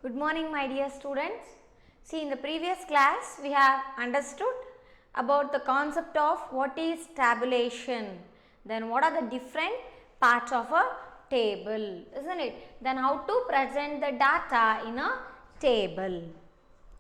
Good morning, my dear students. See, in the previous class, we have understood about the concept of what is tabulation, then what are the different parts of a table, isn't it? Then how to present the data in a table.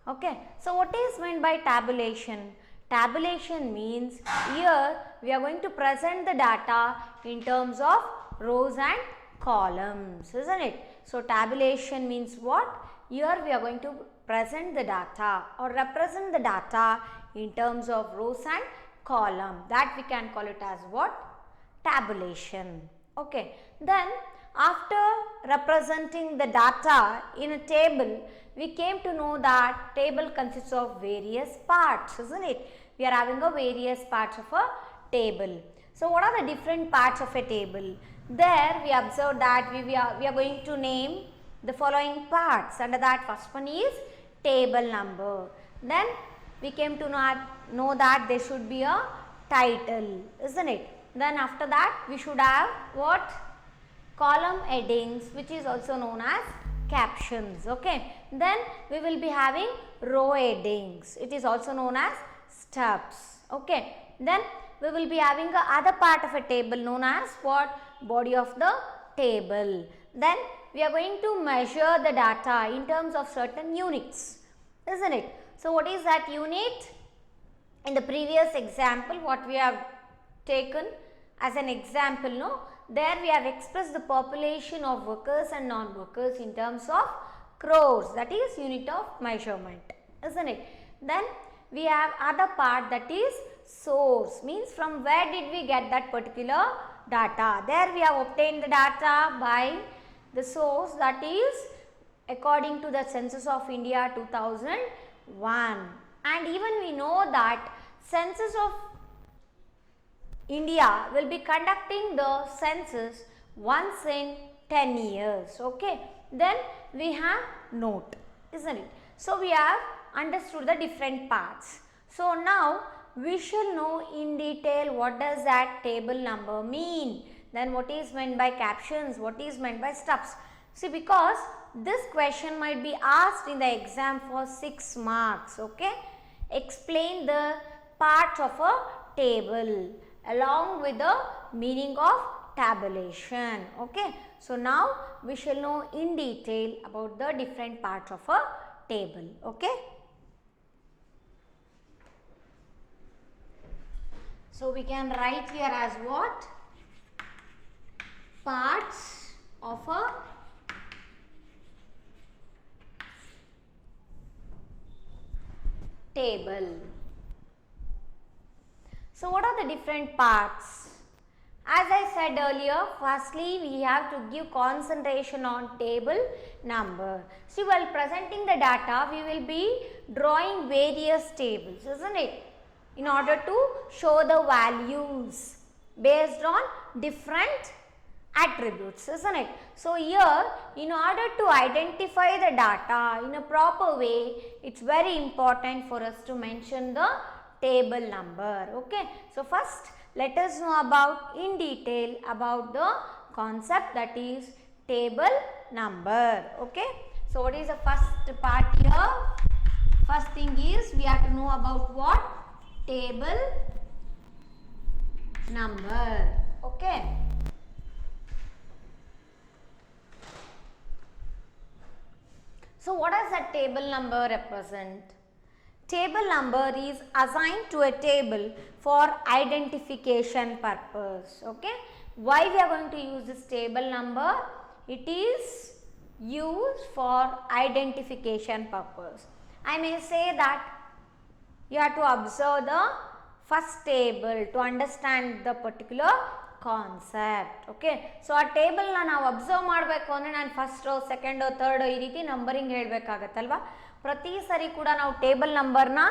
Okay, so what is meant by tabulation? Tabulation means here we are going to present the data in terms of rows and columns, isn't it? So tabulation means what? Here we are going to present the data or represent the data in terms of rows and column. That we can call it as what? Tabulation. Okay, then after representing the data in a table, we came to know that table consists of various parts, isn't it? We are having a various parts of a table. So what are the different parts of a table? There we observe that we are going to name the following parts. Under that, first one is table number. Then we came to know that there should be a title, isn't it? Then after that we should have what? Column headings, which is also known as captions. Okay, then we will be having row headings, it is also known as stubs. Okay, then we will be having the other part of a table known as what? Body of the table. Then we are going to measure the data in terms of certain units, isn't it? So what is that unit? In the previous example, what we have taken as an example, no? There we have expressed the population of workers and non-workers in terms of crores, that is unit of measurement, isn't it? Then we have other part, that is source, means from where did we get that particular data. There we have obtained the data by the source, that is according to the Census of India 2001, and even we know that Census of India will be conducting the census once in 10 years. Okay, then we have note, isn't it? So we have understood the different parts. So now we shall know in detail what does that table number mean, then what is meant by captions, what is meant by stubs. See, because this question might be asked in the exam for 6 marks. Okay, explain the parts of a table along with the meaning of tabulation. Okay, so now we shall know in detail about the different parts of a table. Okay, so we can write here as what? Parts of a table. So what are the different parts? As I said earlier, firstly we have to give concentration on table number. See, while presenting the data, we will be drawing various tables, isn't it? In order to show the values based on different attributes, isn't it? So here, in order to identify the data in a proper way, it's very important for us to mention the table number. Okay, so first let us know about in detail about the concept, that is table number. Okay, so what is the first part here? First thing is we have to know about what? Table number. Okay, so what does that table number represent? Table number is assigned to a table for identification purpose. Okay, why we are going to use this table number? It is used for identification purpose. I may say that you have to observe the first table to understand the particular concept. Okay, so ಆ ಟೇಬಲ್ನ ನಾವು observe ಮಾಡಬೇಕು ಅಂದರೆ ನಾನು first second third ಈ ರೀತಿ numbering ಹೇಳಬೇಕಾಗತ್ತಲ್ವ. ಪ್ರತಿ ಸರಿ ಕೂಡ ನಾವು ಟೇಬಲ್ ನಂಬರ್ನ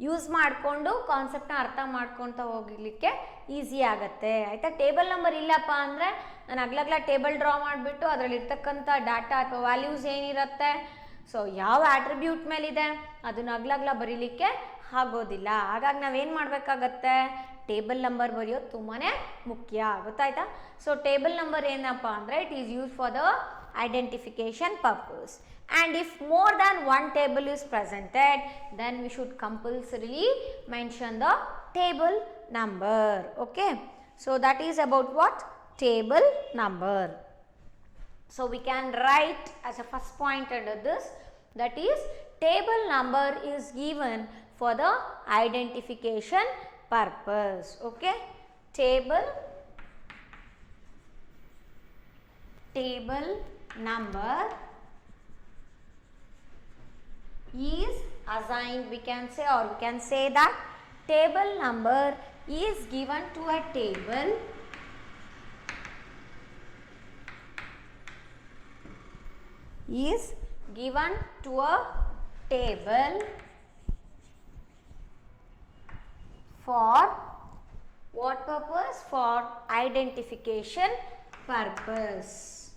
ಯೂಸ್ ಮಾಡಿಕೊಂಡು ಕಾನ್ಸೆಪ್ಟನ್ನ ಅರ್ಥ ಮಾಡ್ಕೊತ ಹೋಗಲಿಕ್ಕೆ ಈಸಿ ಆಗುತ್ತೆ, ಆಯಿತಾ. ಟೇಬಲ್ ನಂಬರ್ ಇಲ್ಲಪ್ಪ ಅಂದರೆ ನಾನು ಅಗ್ಲಗ್ಲ ಟೇಬಲ್ ಡ್ರಾ ಮಾಡಿಬಿಟ್ಟು ಅದರಲ್ಲಿ ಇರ್ತಕ್ಕಂಥ ಡಾಟಾ ಅಥವಾ ವ್ಯಾಲ್ಯೂಸ್ ಏನಿರುತ್ತೆ, ಸೊ ಯಾವ ಆಟ್ರಿಬ್ಯೂಟ್ ಮೇಲಿದೆ ಅದನ್ನ ಅಗ್ಲಗ್ಲ ಬರೀಲಿಕ್ಕೆ ಆಗೋದಿಲ್ಲ. ಹಾಗಾಗಿ ನಾವೇನು ಮಾಡಬೇಕಾಗತ್ತೆ? ಟೇಬಲ್ ನಂಬರ್ ಬರೆಯೋದು ತುಂಬಾ ಮುಖ್ಯ, ಗೊತ್ತಾಯ್ತಾ. ಸೊ ಟೇಬಲ್ ನಂಬರ್ ಏನಪ್ಪ ಅಂದರೆ it is use for the identification purpose. And if more than one table is presented, then we should compulsorily mention the table number. Okay, so that is about what? Table number. So we can write as a first point under this, that is table number is given for the identification purpose. Okay, table number is assigned, we can say, or we can say that table number is given to a table for what purpose? For identification purpose.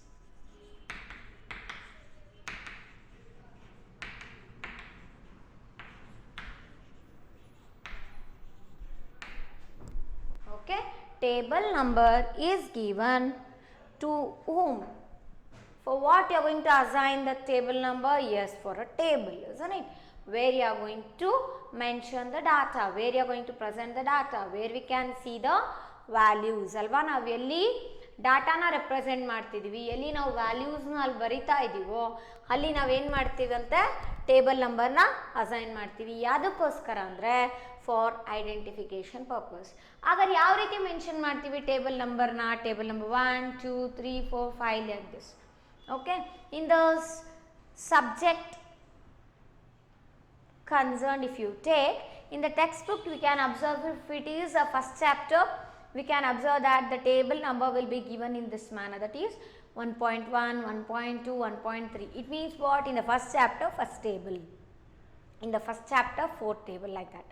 Okay, table number is given to whom? For what you are going to assign the table number? Yes, for a table, isn't it? Where you are going to mention the data, where you are going to present the data, where we can see the values. Alva, ನಾವು ಎಲ್ಲಿ ಡಾಟಾನ represent ಮಾಡ್ತಿದ್ದೀವಿ, ಎಲ್ಲಿ ನಾವು ವ್ಯಾಲ್ಯೂಸ್ನ ಅಲ್ಲಿ ಬರಿತಾ ಇದ್ದೀವೋ ಅಲ್ಲಿ ನಾವೇನು ಮಾಡ್ತೀವಂತೆ? Table ನಂಬರ್ನ ಅಸೈನ್ ಮಾಡ್ತೀವಿ. ಯಾವುದಕ್ಕೋಸ್ಕರ ಅಂದರೆ ಫಾರ್ ಐಡೆಂಟಿಫಿಕೇಶನ್ ಪರ್ಪಸ್. ಹಾಗಾದ್ರೆ ಯಾವ ರೀತಿ ಮೆನ್ಷನ್ ಮಾಡ್ತೀವಿ ಟೇಬಲ್ ನಂಬರ್ನ? Table number 1, 2, 3, 4, 5 like this. Okay, in the subject concerned, if you take in the textbook, we can observe if it is a first chapter, we can observe that the table number will be given in this manner, that is 1.1, 1.2, 1.3. It means what? In the first chapter, first table, in the first chapter, fourth table, like that.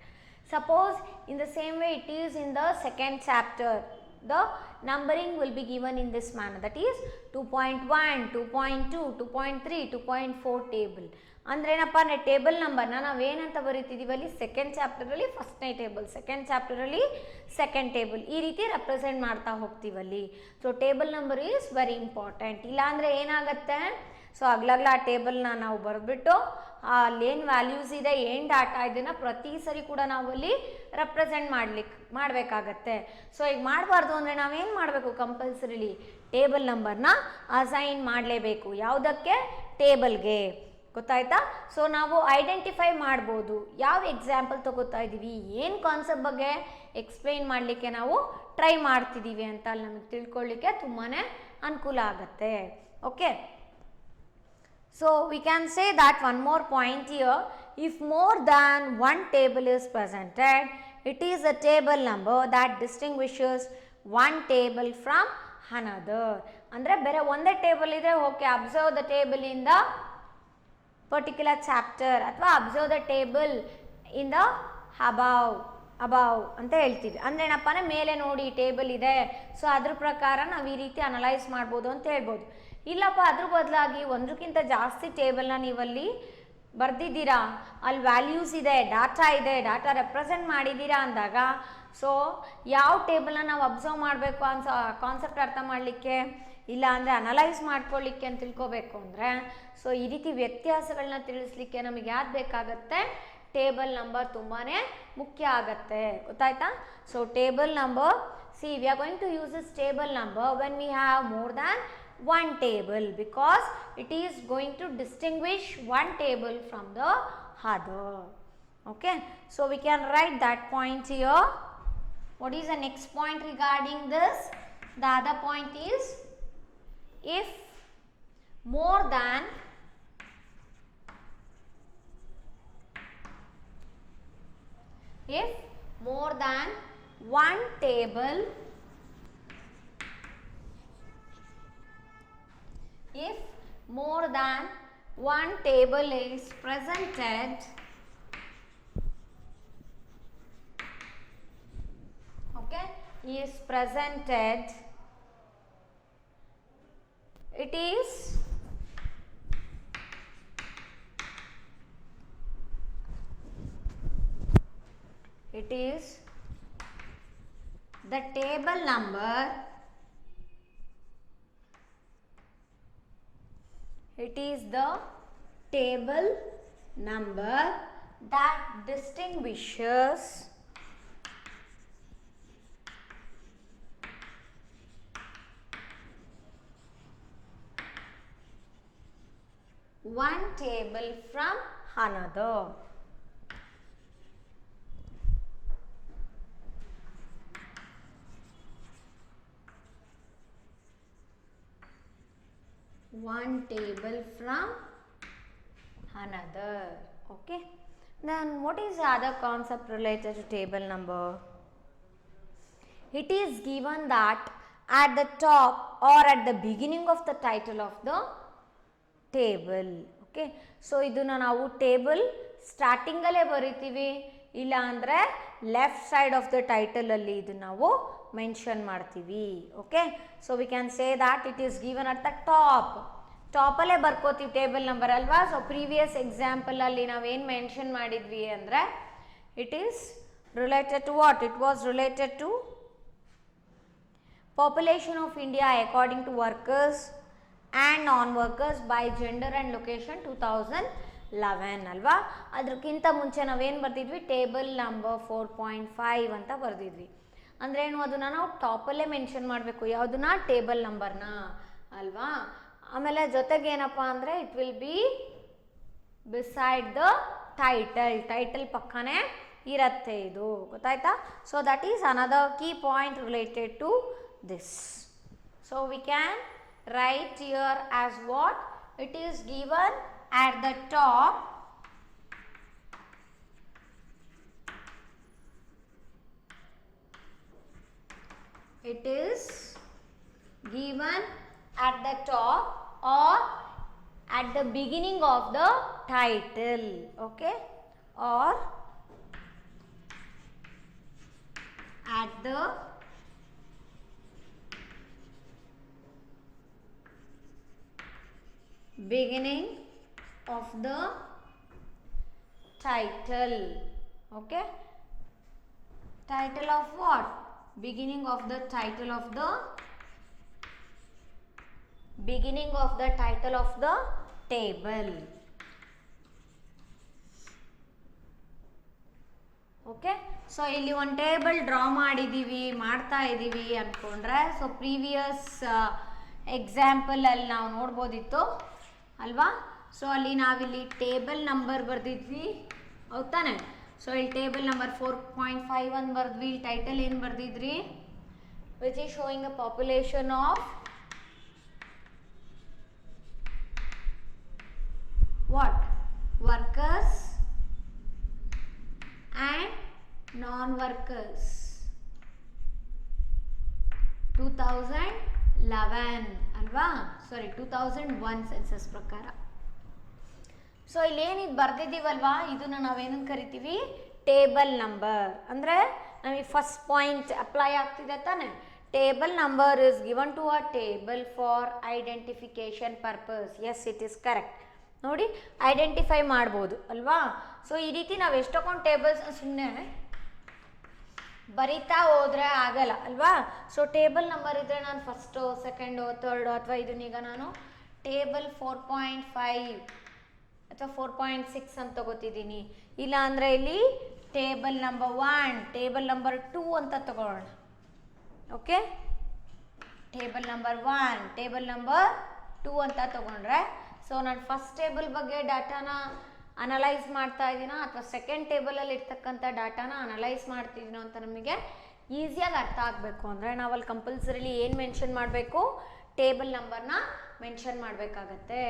Suppose in the same way it is in the second chapter, the numbering will be given in this manner, that is 2.1, 2.2, 2.3, 2.4 table. ಅಂದ್ರೆ ಏನಪ್ಪ ಅಂದರೆ table ನಂಬರ್ನ ನಾವೇನಂತ ಬರೀತಿದ್ದೀವಿ ಅಲ್ಲಿ? Second ಚಾಪ್ಟರಲ್ಲಿ ಫಸ್ಟ್ನೇ table, second ಚಾಪ್ಟರಲ್ಲಿ second table, ಈ ರೀತಿ ರೆಪ್ರೆಸೆಂಟ್ ಮಾಡ್ತಾ ಹೋಗ್ತೀವಲ್ಲಿ. So table number is very important. ಇಲ್ಲಾಂದರೆ ಏನಾಗುತ್ತೆ? ಸೊ ಅಗ್ಲಗ್ಲ ಆ ಟೇಬಲ್ನ ನಾವು ಬರೆದ್ಬಿಟ್ಟು ಅಲ್ಲೇನು ವ್ಯಾಲ್ಯೂಸ್ ಇದೆ, ಏನು ಡಾಟಾ ಇದನ್ನು ಪ್ರತಿ ಸರಿ ಕೂಡ ನಾವು ಅಲ್ಲಿ ರೆಪ್ರೆಸೆಂಟ್ ಮಾಡಬೇಕಾಗತ್ತೆ. ಸೊ ಈಗ ಮಾಡಬಾರ್ದು ಅಂದರೆ ನಾವೇನು ಮಾಡಬೇಕು? ಕಂಪಲ್ಸರಿಲಿ ಟೇಬಲ್ ನಂಬರ್ನ ಅಸೈನ್ ಮಾಡಲೇಬೇಕು. ಯಾವುದಕ್ಕೆ? ಟೇಬಲ್ಗೆ. ಗೊತ್ತಾಯ್ತಾ? ಸೊ ನಾವು ಐಡೆಂಟಿಫೈ ಮಾಡ್ಬೋದು. ಯಾವ ಎಕ್ಸಾಂಪಲ್ ತಗೋತಾ ಇದ್ದೀವಿ, ಏನು ಕಾನ್ಸೆಪ್ಟ್ ಬಗ್ಗೆ ಎಕ್ಸ್ಪ್ಲೈನ್ ಮಾಡಲಿಕ್ಕೆ ನಾವು ಟ್ರೈ ಮಾಡ್ತಿದ್ದೀವಿ ಅಂತ ಅಲ್ಲಿ ನಮಗೆ ತಿಳ್ಕೊಳ್ಳಿಕ್ಕೆ ತುಂಬಾ ಅನುಕೂಲ ಆಗುತ್ತೆ. Okay, so we can say that one more point here, if more than one table is presented, it is a table number that distinguishes one table from another. ಅಂದರೆ ಬೇರೆ ಒಂದೇ ಟೇಬಲ್ ಇದೆ, okay, observe the table in the particular chapter, ಅಥವಾ observe the table in the above ಅಂತ ಹೇಳ್ತೀವಿ. ಅಂದರೆ ಏನಪ್ಪ ಅಂದರೆ ಮೇಲೆ ನೋಡಿ ಟೇಬಲ್ ಇದೆ, ಸೊ ಅದ್ರ ಪ್ರಕಾರ ನಾವು ಈ ರೀತಿ ಅನಲೈಸ್ ಮಾಡ್ಬೋದು ಅಂತ ಹೇಳ್ಬೋದು. ಇಲ್ಲಪ್ಪ ಅದ್ರ ಬದಲಾಗಿ ಒಂದಕ್ಕಿಂತ ಜಾಸ್ತಿ ಟೇಬಲ್ನ ನೀವಲ್ಲಿ ಬರೆದಿದ್ದೀರಾ, ಅಲ್ಲಿ ವ್ಯಾಲ್ಯೂಸ್ ಇದೆ, ಡಾಟಾ ರೆಪ್ರೆಸೆಂಟ್ ಮಾಡಿದ್ದೀರಾ ಅಂದಾಗ, ಸೊ ಯಾವ ಟೇಬಲ್ನ ನಾವು ಅಬ್ಸರ್ವ್ ಮಾಡಬೇಕು ಅಂತ ಕಾನ್ಸೆಪ್ಟ್ ಅರ್ಥ ಮಾಡಲಿಕ್ಕೆ, ಇಲ್ಲ ಅಂದರೆ ಅನಲೈಸ್ ಮಾಡ್ಕೊಳ್ಳಿಕ್ಕೆ ಅಂತ ತಿಳ್ಕೊಬೇಕು ಅಂದರೆ, ಸೊ ಈ ರೀತಿ ವ್ಯತ್ಯಾಸಗಳನ್ನ ತಿಳಿಸ್ಲಿಕ್ಕೆ ನಮಗೆ ಯಾವ್ದು ಬೇಕಾಗತ್ತೆ? ಟೇಬಲ್ ನಂಬರ್ ತುಂಬಾ ಮುಖ್ಯ ಆಗತ್ತೆ. ಗೊತ್ತಾಯ್ತಾ? So table number, see we are going to use this table number when we have more than one table, because it is going to distinguish one table from the other. Okay, so we can write that point here. What is the next point regarding this? The other point is, if more than one table, if more than one table is presented, okay, it is the table number It is the table number that distinguishes one table from another. One table from another. Okay. Then what is the other concept related to table number? It is given that at the top or at the beginning of the title of the table. Okay. So ಇದನ್ನ ನಾವು table starting ಅಲ್ಲೇ ಬರಿತೀವಿ, ಇಲ್ಲ ಅಂದರೆ left side of the title ಅಲ್ಲಿ ಇದನ್ನ ನಾವು mention ಮಾಡ್ತೀವಿ. Okay, so we can say that it is given at the ಟಾಪಲ್ಲೇ ಬರ್ಕೋತೀವಿ ಟೇಬಲ್ ನಂಬರ್ ಅಲ್ವಾ. ಸೊ ಪ್ರೀವಿಯಸ್ ಎಕ್ಸಾಂಪಲಲ್ಲಿ ನಾವೇನು ಮೆನ್ಷನ್ ಮಾಡಿದ್ವಿ ಅಂದರೆ it is related to what? It was related to population of India according to workers and non-workers by gender and location 2011 ಅಲ್ವಾ. ಅದಕ್ಕಿಂತ ಮುಂಚೆ ನಾವೇನು ಬರ್ತಿದ್ವಿ? ಟೇಬಲ್ ನಂಬರ್ 4.5 ಅಂತ ಬರ್ದಿದ್ವಿ. ಅಂದರೆ ಏನು? ಅದನ್ನು ನಾವು ಟಾಪಲ್ಲೇ ಮೆನ್ಷನ್ ಮಾಡಬೇಕು. ಯಾವುದನ್ನ? ಟೇಬಲ್ ನಂಬರ್ನ ಅಲ್ವಾ. ಆಮೇಲೆ ಜೊತೆಗೆ ಏನಪ್ಪ ಅಂದರೆ it will be beside the title ಪಕ್ಕನೇ ಇರುತ್ತೆ ಇದು, ಗೊತ್ತಾಯ್ತಾ? So that is another key point related to this. So we can write here as what? It is given at the top it is given at the top or at the beginning of the title. Okay, or at the beginning of the title. Okay, title of what? Beginning of the title of the title of the table. Okay, so ಇಲ್ಲಿ ಒಂದು table draw ಮಾಡ್ತಾ ಇದ್ದೀವಿ ಅಂದ್ಕೊಂಡ್ರೆ, so previous ಎಕ್ಸಾಂಪಲಲ್ಲಿ ನಾವು ನೋಡ್ಬೋದಿತ್ತು ಅಲ್ವಾ. So ಅಲ್ಲಿ ನಾವಿಲ್ಲಿ table number ಬರ್ದಿದ್ವಿ, ಹೌದಾನೆ. ಸೊ ಇಲ್ಲಿ ಟೇಬಲ್ ನಂಬರ್ 4.5 ಅಂತ ಬರ್ದ್ವಿ. ಇಲ್ಲಿ ಟೈಟಲ್ ಏನು ಬರ್ದಿದ್ರಿ? Which is showing a population of what? Workers and non workers 2011 ಅಲ್ವಾ. ಸಾರಿ 2001 ಸೆನ್ಸಸ್ ಪ್ರಕಾರ. ಸೊ ಇಲ್ಲೇನಿದು ಬರ್ದಿದ್ದೀವಲ್ವಾ, ಇದನ್ನು ನಾವೇನಂತ ಕರಿತೀವಿ? Table number. ಅಂದರೆ ನಮಗೆ ಫಸ್ಟ್ ಪಾಯಿಂಟ್ ಅಪ್ಲೈ ಆಗ್ತಿದೆ ತಾನೆ. Table number is given to a table for identification purpose. Yes, it is correct. ನೋಡಿ, ಐಡೆಂಟಿಫೈ ಮಾಡ್ಬೋದು ಅಲ್ವಾ. ಸೊ ಈ ರೀತಿ ನಾವು ಎಷ್ಟೊಂದು ಟೇಬಲ್ಸ್ ಸುಮ್ಮನೆ ಬರಿತಾ ಹೋದ್ರೆ ಆಗಲ್ಲ ಅಲ್ವಾ. ಸೊ ಟೇಬಲ್ ನಂಬರ್ ಇದ್ದರೆ ನಾನು ಫಸ್ಟು, ಸೆಕೆಂಡು, ಥರ್ಡು, ಅಥವಾ ಇದನ್ನೀಗ ನಾನು ಟೇಬಲ್ 4.5 ಅಥವಾ 4.6 ಅಂತ ತಗೋತಿದ್ದೀನಿ. ಇಲ್ಲ ಅಂದರೆ ಇಲ್ಲಿ ಟೇಬಲ್ ನಂಬರ್ 1, ಟೇಬಲ್ ನಂಬರ್ 2 ಅಂತ ತಗೊಳ್ಳೋಣ. Okay, table number 1, table number 2 ಅಂತ ತಗೊಂಡ್ರೆ, ಸೊ ನಾನು ಫಸ್ಟ್ ಟೇಬಲ್ ಬಗ್ಗೆ ಡಾಟಾನ ಅನಲೈಸ್ ಮಾಡ್ತಾ ಇದ್ದೀನೋ ಅಥವಾ ಸೆಕೆಂಡ್ ಟೇಬಲಲ್ಲಿ ಇರ್ತಕ್ಕಂಥ ಡಾಟಾನ ಅನಲೈಸ್ ಮಾಡ್ತಿದ್ದೀನೋ ಅಂತ ನಮಗೆ ಈಸಿಯಾಗಿ ಅರ್ಥ ಆಗಬೇಕು ಅಂದರೆ ನಾವಲ್ಲಿ ಕಂಪಲ್ಸರಿಲಿ ಏನು ಮೆನ್ಷನ್ ಮಾಡಬೇಕು? ಟೇಬಲ್ ನಂಬರ್ನ ಮೆನ್ಷನ್ ಮಾಡಬೇಕಾಗತ್ತೆ.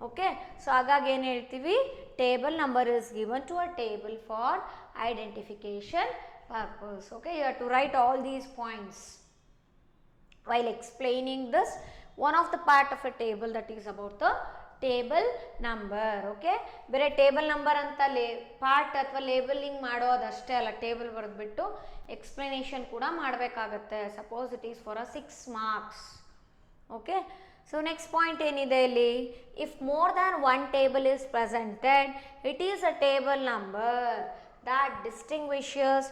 ಓಕೆ, ಸೊ ಹಾಗಾಗಿ ಏನು ಹೇಳ್ತೀವಿ? Table number is given to a table for identification purpose. Okay, you have to write all these points while explaining this. One of the part of a table that is about the table number. Okay, ಬೇರೆ table number ಅಂತ part ಅಥವಾ labelling ಮಾಡೋದಷ್ಟೇ ಅಲ್ಲ, table ಬರೆದ್ಬಿಟ್ಟು explanation ಕೂಡ ಮಾಡಬೇಕಾಗತ್ತೆ. Suppose it is for a 6 marks. Okay, so next point ಏನಿದೆ ಇಲ್ಲಿ? If more than one table is presented, it is a table number that distinguishes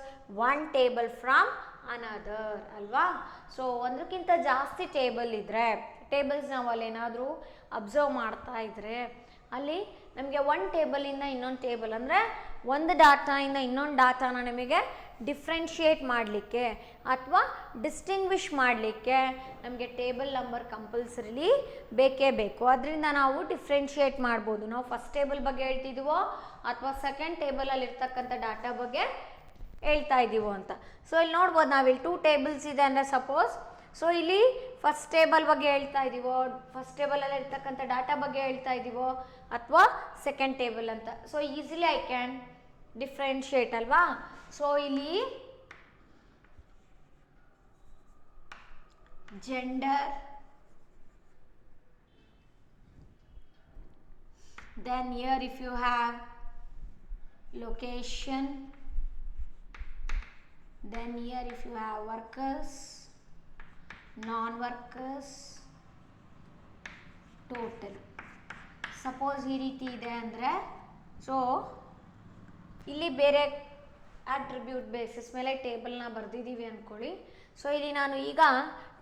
one table from another ಅಲ್ವಾ. So ಒಂದಕ್ಕಿಂತ ಜಾಸ್ತಿ table ಇದ್ದರೆ tables ನಾವು ಅಲ್ಲಿ ಏನಾದರೂ observe ಮಾಡ್ತಾ ಇದ್ದರೆ ಅಲ್ಲಿ ನಮಗೆ ಒಂದು ಟೇಬಲಿಂದ ಇನ್ನೊಂದು ಟೇಬಲ್ ಅಂದರೆ ಒಂದು ಡಾಟಾಯಿಂದ ಇನ್ನೊಂದು ಡಾಟಾನ ನಮಗೆ ಡಿಫ್ರೆನ್ಷಿಯೇಟ್ ಮಾಡಲಿಕ್ಕೆ ಅಥವಾ ಡಿಸ್ಟಿಂಗ್ವಿಷ್ ಮಾಡಲಿಕ್ಕೆ ನಮಗೆ ಟೇಬಲ್ ನಂಬರ್ ಕಂಪಲ್ಸರಿಲಿ ಬೇಕೇ ಬೇಕು. ಅದರಿಂದ ನಾವು ಡಿಫ್ರೆನ್ಷಿಯೇಟ್ ಮಾಡ್ಬೋದು. ನಾವು ಫಸ್ಟ್ ಟೇಬಲ್ ಬಗ್ಗೆ ಹೇಳ್ತಿದ್ದೀವೋ ಅಥವಾ ಸೆಕೆಂಡ್ ಟೇಬಲಲ್ಲಿ ಇರ್ತಕ್ಕಂಥ ಡಾಟಾ ಬಗ್ಗೆ ಹೇಳ್ತಾ ಇದ್ದೀವೋ ಅಂತ. ಸೊ ಇಲ್ಲಿ ನೋಡ್ಬೋದು, ನಾವಿಲ್ಲಿ 2 ಟೇಬಲ್ಸ್ ಇದೆ ಅಂದರೆ ಸಪೋಸ್, ಸೊ ಇಲ್ಲಿ ಫಸ್ಟ್ ಟೇಬಲ್ ಬಗ್ಗೆ ಹೇಳ್ತಾ ಇದ್ದೀವೋ, ಫಸ್ಟ್ ಟೇಬಲಲ್ಲಿ ಇರ್ತಕ್ಕಂಥ ಡಾಟಾ ಬಗ್ಗೆ ಹೇಳ್ತಾ ಇದ್ದೀವೋ ಅಥವಾ ಸೆಕೆಂಡ್ ಟೇಬಲ್ ಅಂತ. So easily I can differentiate ಅಲ್ವಾ. ಸೊ ಇಲ್ಲಿ gender, then here if you have location, then here if you have workers, non-workers, total. Suppose ಈ ರೀತಿ ಇದೆ ಅಂದರೆ, ಸೊ ಇಲ್ಲಿ ಬೇರೆ ಆಟ್ರಿಬ್ಯೂಟ್ ಬೇಸಿಸ್ ಮೇಲೆ ಟೇಬಲ್ನ ಬರೆದಿದ್ದೀವಿ ಅಂದ್ಕೊಳ್ಳಿ. ಸೊ ಇಲ್ಲಿ ನಾನು ಈಗ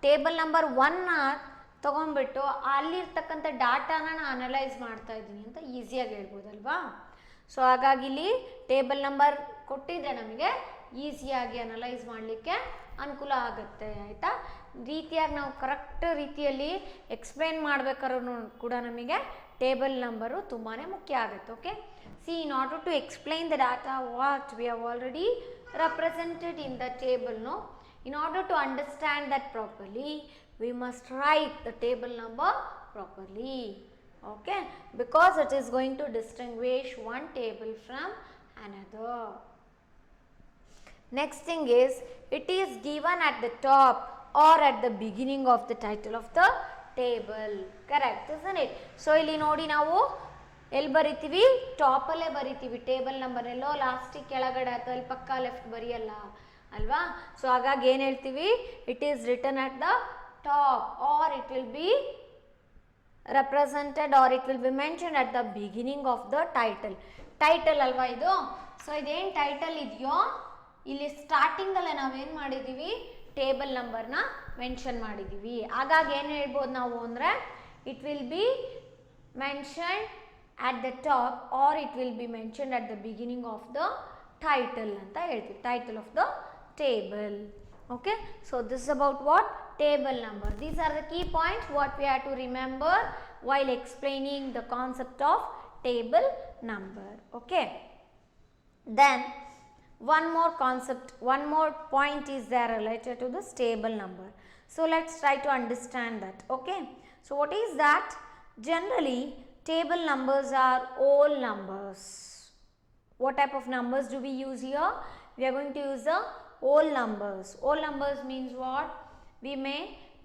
ಟೇಬಲ್ ನಂಬರ್ 1ನ ತೊಗೊಂಡ್ಬಿಟ್ಟು ಅಲ್ಲಿರ್ತಕ್ಕಂಥ ಡಾಟಾನ ನಾನು ಅನಲೈಸ್ ಮಾಡ್ತಾ ಇದ್ದೀನಿ ಅಂತ ಈಸಿಯಾಗಿ ಹೇಳ್ಬೋದಲ್ವಾ. ಸೊ ಹಾಗಾಗಿ ಇಲ್ಲಿ ಟೇಬಲ್ ನಂಬರ್ ಕೊಟ್ಟಿದ್ದರೆ ನಮಗೆ ಈಸಿಯಾಗಿ ಅನಲೈಸ್ ಮಾಡಲಿಕ್ಕೆ ಅನುಕೂಲ ಆಗುತ್ತೆ, ಆಯಿತಾ. ರೀತಿಯಾಗಿ ನಾವು ಕರೆಕ್ಟ್ ರೀತಿಯಲ್ಲಿ ಎಕ್ಸ್ಪ್ಲೇನ್ ಮಾಡಬೇಕಾದ್ರೂ ಕೂಡ ನಮಗೆ ಟೇಬಲ್ ನಂಬರು ತುಂಬಾ ಮುಖ್ಯ ಆಗುತ್ತೆ. Okay, see in order to explain the data what we have already represented in the table, no, in order to understand that properly we must write the table number properly. Okay, because it is going to distinguish one table from another. Next thing is, it is given at the top or at the beginning of the title of the table. Correct, isn't it? So ಇಲ್ಲಿ ನೋಡಿ ನಾವು ಎಲ್ಲಿ ಬರಿತೀವಿ, ಟಾಪಲ್ಲೇ ಬರಿತೀವಿ table number. ಎಲ್ಲೋ ಲಾಸ್ಟಿಗೆ ಕೆಳಗಡೆ ಅಥವಾ ಅಲ್ಲಿ ಪಕ್ಕ ಲೆಫ್ಟ್ ಬರೆಯಲ್ಲ ಅಲ್ವಾ. ಸೊ ಹಾಗಾಗಿ ಏನು ಹೇಳ್ತೀವಿ, it is written at the top or it will be represented or it will be mentioned at the beginning of the title. Title ಅಲ್ವಾ ಇದು. ಸೊ ಇದೇನು ಟೈಟಲ್ ಇದೆಯೋ ಇಲ್ಲಿ ಸ್ಟಾರ್ಟಿಂಗಲ್ಲೇ ನಾವೇನು ಮಾಡಿದ್ದೀವಿ, ಟೇಬಲ್ ನಂಬರ್ನ ಮೆನ್ಷನ್ ಮಾಡಿದ್ದೀವಿ. ಹಾಗಾಗಿ ಏನು ಹೇಳ್ಬೋದು ನಾವು ಅಂದರೆ, it will B mentioned at the top or it will be mentioned at the beginning of the title ಅಂತ ಹೇಳ್ತೀವಿ, title of the table. Okay, so this is about what, table number. These are the key points what we have to remember while explaining the concept of table number. Okay, then one more concept, one more point is there related to this table number. So let's try to understand that. Okay, so what is that? Generally table numbers are whole numbers. What type of numbers do we use here? We are going to use the whole numbers. Whole numbers means what? We may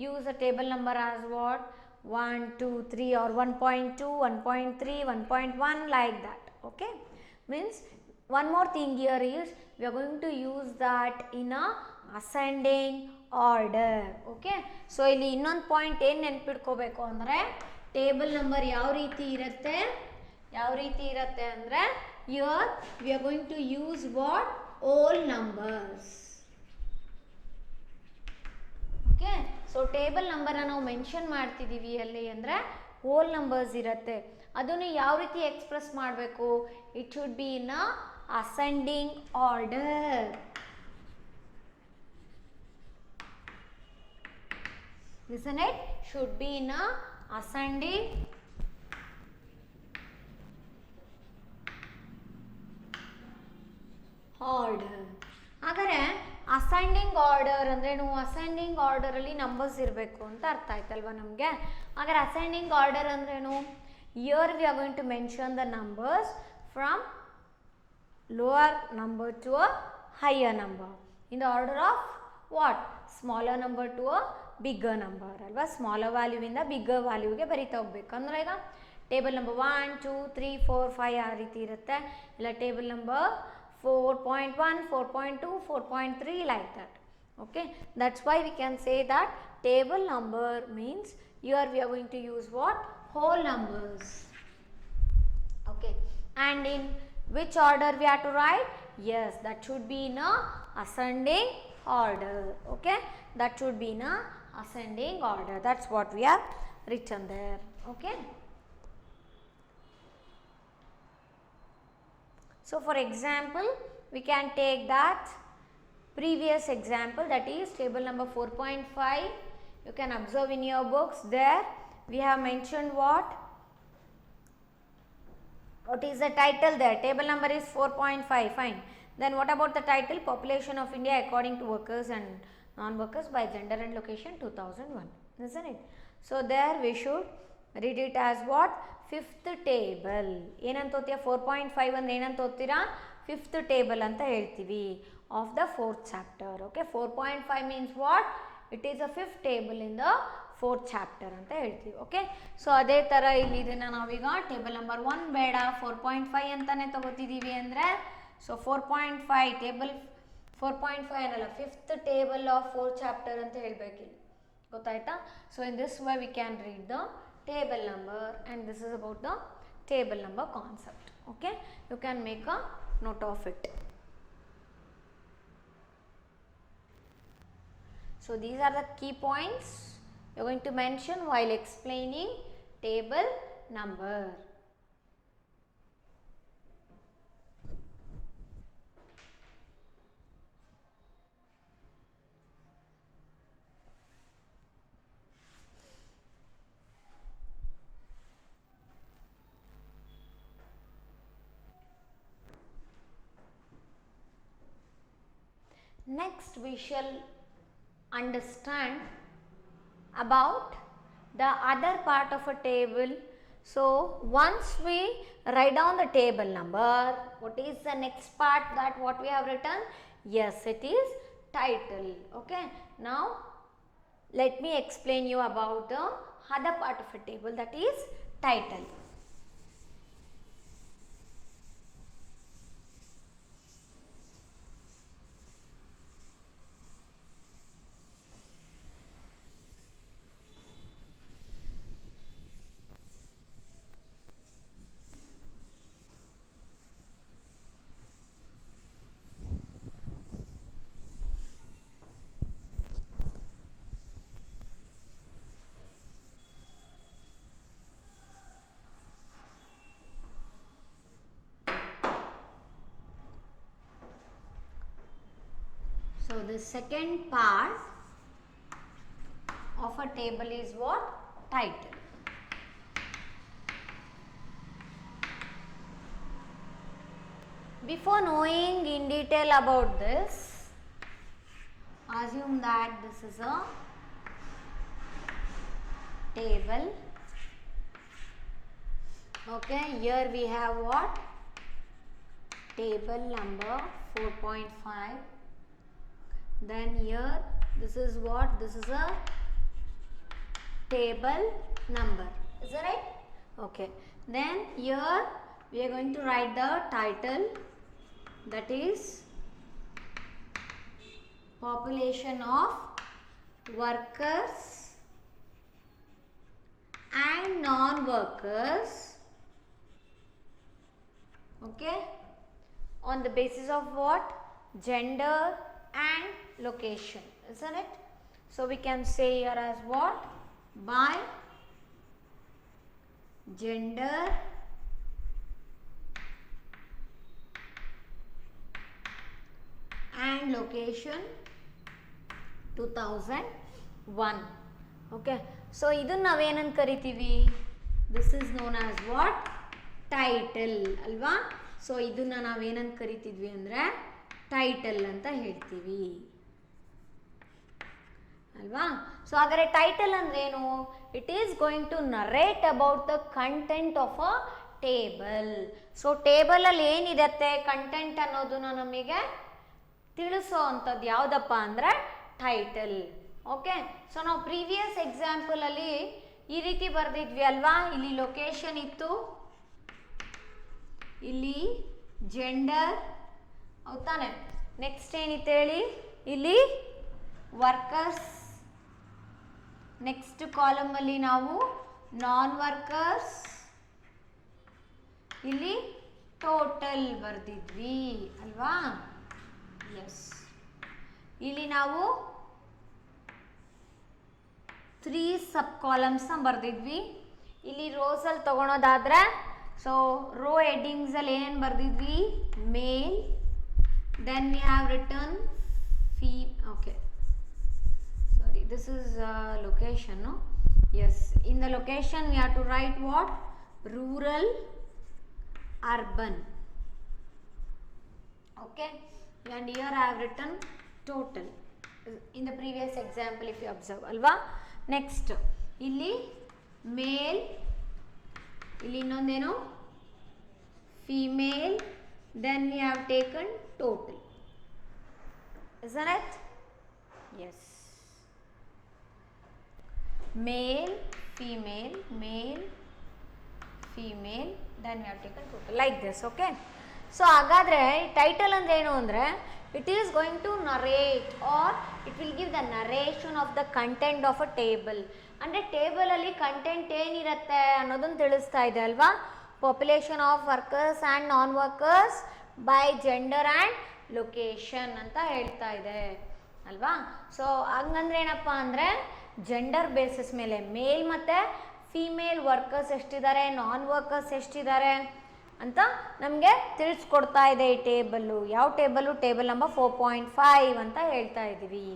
use a table number as what? 1, 2, 3 or 1.2, 1.3, 1.1 like that. Okay, means one more thing here is we are going to use that in a ascending order. Okay, so ಇಲ್ಲಿ ಇನ್ನೊಂದು point ಏನು ನೆನ್ಪಿಟ್ಕೋಬೇಕು ಅಂದರೆ, table number ಯಾವ ರೀತಿ ಇರುತ್ತೆ ಅಂದರೆ, here we are going to use what, whole numbers. Okay, so table ನಂಬರ್ನ ನಾವು ಮೆನ್ಷನ್ ಮಾಡ್ತಿದ್ದೀವಿ ಅಲ್ಲಿ ಅಂದರೆ ಹೋಲ್ ನಂಬರ್ಸ್ ಇರುತ್ತೆ. ಅದನ್ನು ಯಾವ ರೀತಿ ಎಕ್ಸ್ಪ್ರೆಸ್ ಮಾಡಬೇಕು, it should be in a ascending order. Isn't it? Should be in a ascending order. ಹಾಗಾದರೆ ಅಸೆಂಡಿಂಗ್ ಆರ್ಡರ್ ಅಂದ್ರೇನು, ಅಸೆಂಡಿಂಗ್ ಆರ್ಡರಲ್ಲಿ ನಂಬರ್ಸ್ ಇರಬೇಕು ಅಂತ ಅರ್ಥ ಆಯ್ತಲ್ವ ನಮಗೆ. ಹಾಗಾದ್ರೆ ಅಸೆಂಡಿಂಗ್ ಆರ್ಡರ್ ಅಂದ್ರೇನು, here we are going to mention the numbers from lower number to a higher number in the order of what, smaller number to a bigger number ಅಲ್ವಾ. ಸ್ಮಾಲರ್ ವ್ಯಾಲ್ಯೂವಿಂದ ಬಿಗ್ಗರ್ ವ್ಯಾಲ್ಯೂಗೆ ಬರೀತಾ ಹೋಗ್ಬೇಕು. ಅಂದರೆ ಈಗ ಟೇಬಲ್ ನಂಬರ್ 1, 2, 3, 4, 5 ಆ ರೀತಿ ಇರುತ್ತೆ. ಇಲ್ಲ table number 4.1, 4.2, 4.3 like that. Okay, that's why we can say that table number means here we are going to use what, whole numbers. Okay, and in which order we have to write? Yes, that should be in a ascending order. Okay, that should be in a ascending order. That's what we have written there. Okay. So for example, we can take that previous example, that is table number 4.5. You can observe in your books. There we have mentioned what is the title there. Table number is 4.5. Fine. Then what about the title? Population of India according to workers and non-workers by gender and location 2001, isn't it? So there we should read it as what? Fifth table. ಏನಂತ 4.5 ಅಂದ್ರೆ ಏನಂತ ಓದ್ತೀರಾ? Fifth table ಅಂತ ಹೇಳ್ತೀವಿ of the fourth chapter. Okay, 4.5 means what? It is a fifth table in the fourth chapter ಅಂತ ಹೇಳ್ತೀವಿ. Okay, so ಅದೇ ಥರ ಇಲ್ಲಿ ಇದನ್ನು ನಾವೀಗ ಟೇಬಲ್ ನಂಬರ್ 1 ಬೇಡ 4.5 ಅಂತಾನೆ ತಗೋತಿದ್ದೀವಿ ಅಂದರೆ, ಸೊ 4.5 ಟೇಬಲ್ 4.5 ಅನ್ನಲ್ಲ, fifth table of fourth chapter ಅಂತ ಹೇಳಬೇಕಿಲ್ಲ. ಗೊತ್ತಾಯ್ತಾ? So in this way we can read the table number and this is about the table number concept. Okay, you can make a note of it. So these are the key points you are going to mention while explaining table number. Next we shall understand about the other part of a table. So once we write down the table number, what is the next part that what we have written? Yes, it is title. Okay, now let me explain you about the other part of a table, that is title. So the second part of a table is what? Title. Before knowing in detail about this, assume that this is a table. Okay, here we have what? Table number 4.5. Then here this is what? This is a table number. Is that right? Okay. Then here we are going to write the title, that is population of workers and non-workers. Okay. On the basis of what? Gender and location, isn't it? So we can say here as what? By gender and location 2001. Okay, so idun navenan karitivi? This is known as what? Title alva. So idunna navenan karitidvi andre title ಅಂತ ಹೇಳ್ತೀವಿ ಅಲ್ವಾ. So ಹಾಗಾದರೆ title ಅಂದ್ರೇನು? It is going to narrate about the content of a table. So ಟೇಬಲಲ್ಲಿ ಏನಿರುತ್ತೆ content ಅನ್ನೋದನ್ನ ನಮಗೆ ತಿಳಿಸೋ ಅಂಥದ್ದು ಯಾವುದಪ್ಪ ಅಂದರೆ ಟೈಟಲ್. ಓಕೆ, ಸೊ ನಾವು ಪ್ರೀವಿಯಸ್ ಎಕ್ಸಾಂಪಲಲ್ಲಿ ಈ ರೀತಿ ಬರೆದಿದ್ವಿ ಅಲ್ವಾ. ಇಲ್ಲಿ ಲೊಕೇಶನ್ ಇತ್ತು, ಇಲ್ಲಿ ಜೆಂಡರ್, ಹೌದಾನೆ. ನೆಕ್ಸ್ಟ್ ಏನಿತ್ತು ಹೇಳಿ, ಇಲ್ಲಿ ವರ್ಕರ್ಸ್, ನೆಕ್ಸ್ಟ್ ಕಾಲಮಲ್ಲಿ ನಾವು ನಾನ್ ವರ್ಕರ್ಸ್, ಇಲ್ಲಿ ಟೋಟಲ್ ಬರೆದಿದ್ವಿ ಅಲ್ವಾ. ಎಸ್, ಇಲ್ಲಿ ನಾವು 3 ಸಬ್ ಕಾಲಮ್ಸ್ನ ಬರೆದಿದ್ವಿ. ಇಲ್ಲಿ ರೋಸಲ್ಲಿ ತೊಗೊಳೋದಾದರೆ ಸೊ ರೋ ಹೆಡ್ಡಿಂಗ್ಸಲ್ಲಿ ಏನೇನು ಬರೆದಿದ್ವಿ, male, then we have return okay, sorry, this is location, no? Yes, in the location we have to write what? Rural, urban. Okay, and here I have written total in the previous example if you observe, alva. Next illi male, illi innondenu female, then we have taken total, isn't it? Yes, male, female, then we have taken total like this. Okay, so hagadre title andre enu andre it is going to narrate or it will give the narration of the content of a table. ಅಂದ್ರೆ table ಅಲ್ಲಿ content ಏನಿರುತ್ತೆ ಅನ್ನೋದನ್ನು ತಿಳಿಸ್ತಾ ಇದೆ ಅಲ್ವಾ. Population of workers and non workers by gender and location ಅಂತ ಹೇಳ್ತಾ ಇದೆ ಅಲ್ವಾ. ಸೊ ಹಂಗಂದ್ರೆ ಏನಪ್ಪ ಅಂದರೆ ಜೆಂಡರ್ ಬೇಸಿಸ್ ಮೇಲೆ ಮೇಲ್ ಮತ್ತು ಫೀಮೇಲ್ ವರ್ಕರ್ಸ್ ಎಷ್ಟಿದ್ದಾರೆ, ನಾನ್ ವರ್ಕರ್ಸ್ ಎಷ್ಟಿದ್ದಾರೆ ಅಂತ ನಮಗೆ ತಿಳಿಸ್ಕೊಡ್ತಾ ಇದೆ ಈ ಟೇಬಲ್ಲು. ಯಾವ ಟೇಬಲ್ಲು? ಟೇಬಲ್ ನಂಬರ್ 4.5 ಅಂತ ಹೇಳ್ತಾ ಇದ್ದೀವಿ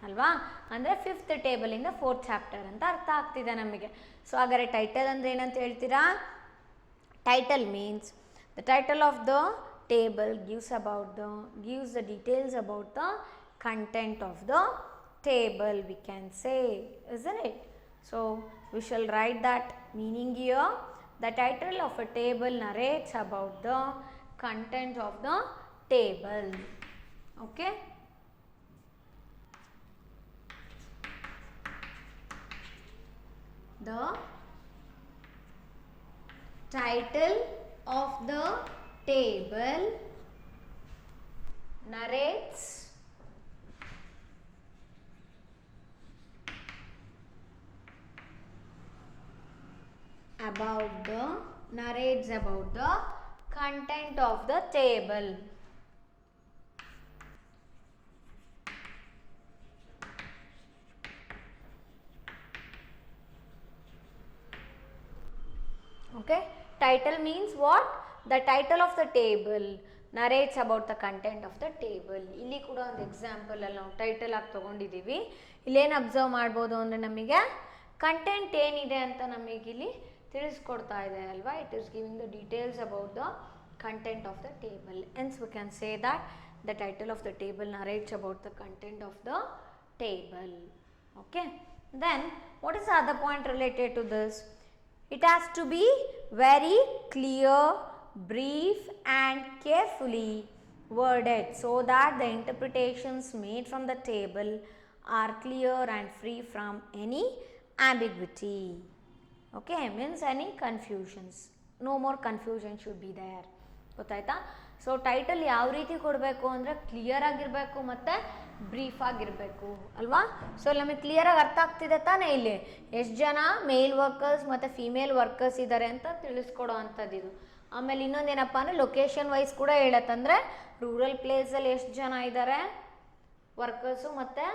ಅಲ್ವಾ. ಅಂದರೆ 5th ಟೇಬಲಿಂದ 4th ಚಾಪ್ಟರ್ ಅಂತ ಅರ್ಥ ಆಗ್ತಿದೆ ನಮಗೆ. ಸೊ ಹಾಗಾದರೆ ಟೈಟಲ್ ಅಂದರೆ ಏನಂತ ಹೇಳ್ತೀರಾ? Title means the title of the table gives the details about the content of the table, we can say, isn't it? So we shall write that meaning here. The title of a table narrates about the content of the table. Okay, the title of the table narrates about the content of the table. Okay, title means what? The title of the table narrates about the content of the table. ಇಲ್ಲಿ ಕೂಡ ಒಂದು example ಅಲ್ಲಿ ನಾವು title ಆಗಿ ತೊಗೊಂಡಿದ್ದೀವಿ. ಇಲ್ಲೇನು observe ಮಾಡ್ಬೋದು ಅಂದರೆ ನಮಗೆ ಕಂಟೆಂಟ್ ಏನಿದೆ ಅಂತ ನಮಗಿಲ್ಲಿ ತಿಳಿಸ್ಕೊಡ್ತಾ ಇದೆ ಅಲ್ವಾ. It is giving the details about the content of the table. Hence we can say that the title of the table narrates about the content of the table. Okay, then what is the other point related to this? It has to be very clear, brief and carefully worded so that the interpretations made from the table are clear and free from any ambiguity. Okay, means any confusions. No more confusion should be there. ಗೊತ್ತಾಯ್ತಾ? So title ಯಾವ ರೀತಿ ಕೊಡಬೇಕು ಅಂದರೆ clear ಆಗಿರಬೇಕು ಮತ್ತು brief ಆಗಿರಬೇಕು ಅಲ್ವಾ. So ನಮಗೆ ಕ್ಲಿಯರಾಗಿ ಅರ್ಥ ಆಗ್ತಿದೆ ತಾನೇ ಇಲ್ಲಿ ಎಷ್ಟು ಜನ ಮೇಲ್ ವರ್ಕರ್ಸ್ ಮತ್ತು ಫೀಮೇಲ್ ವರ್ಕರ್ಸ್ ಇದ್ದಾರೆ ಅಂತ ತಿಳಿಸ್ಕೊಡೋ ಅಂಥದ್ದು ಇದು. ಆಮೇಲೆ ಇನ್ನೊಂದೇನಪ್ಪ ಅಂದರೆ ಲೊಕೇಶನ್ ವೈಸ್ ಕೂಡ ಹೇಳತ್ತಂದರೆ ರೂರಲ್ ಪ್ಲೇಸಲ್ಲಿ ಎಷ್ಟು ಜನ ಇದ್ದಾರೆ ವರ್ಕರ್ಸು ಮತ್ತು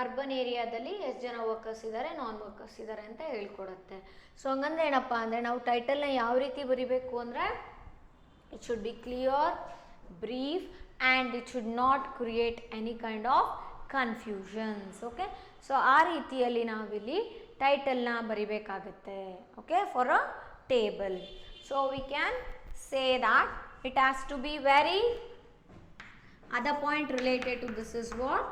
ಅರ್ಬನ್ ಏರಿಯಾದಲ್ಲಿ ಎಷ್ಟು ಜನ ವರ್ಕರ್ಸ್ ಇದ್ದಾರೆ, ನಾನ್ ವರ್ಕರ್ಸ್ ಇದ್ದಾರೆ ಅಂತ ಹೇಳ್ಕೊಡುತ್ತೆ. ಸೊ ಹಂಗಂದ್ರೆ ಏನಪ್ಪ ಅಂದರೆ ನಾವು ಟೈಟಲ್ನ ಯಾವ ರೀತಿ ಬರಿಬೇಕು ಅಂದರೆ it should be clear, brief and it should not create any kind of confusions. Okay, so ಆ ರೀತಿಯಲ್ಲಿ ನಾವಿಲ್ಲಿ ಟೈಟಲ್ನ ಬರಿಬೇಕಾಗುತ್ತೆ. Okay, for a table. So we can say that it has to be very, other point related to this is what?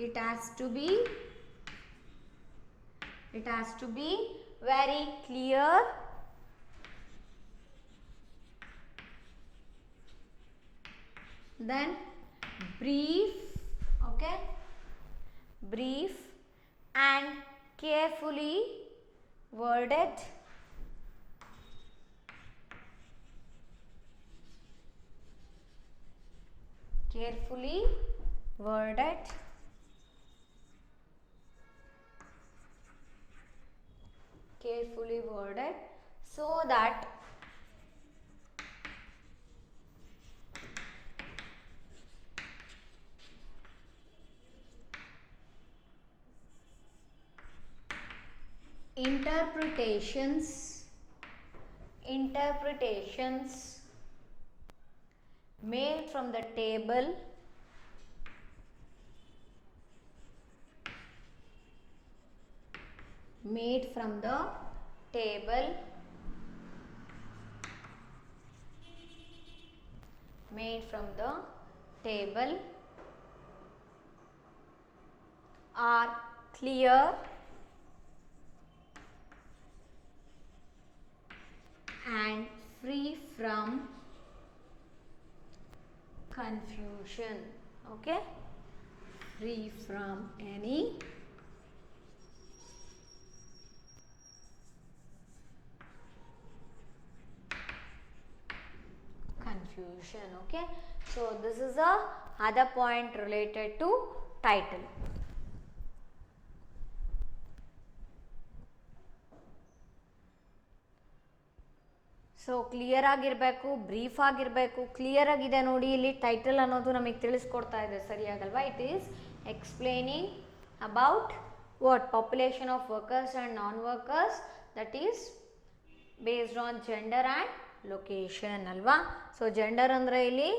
It has to be very clear, then brief, okay, brief and carefully worded, carefully worded, so that interpretations made from the table are clear and free from confusion. Okay, free from any confusion. Okay, so this is a other point related to title. So clear ಆಗಿರಬೇಕು, brief ಆಗಿರಬೇಕು. Clear ಆಗಿದೆ ನೋಡಿ, ಇಲ್ಲಿ title ಅನ್ನೋದು ನಮಗೆ ತಿಳಿಸ್ಕೊಡ್ತಾ ಇದೆ ಸರಿಯಾಗಲ್ವಾ. It is explaining about what population of workers and non workers, that is based on gender and location ಅಲ್ವಾ. ಸೊ ಜೆಂಡರ್ ಅಂದರೆ ಇಲ್ಲಿ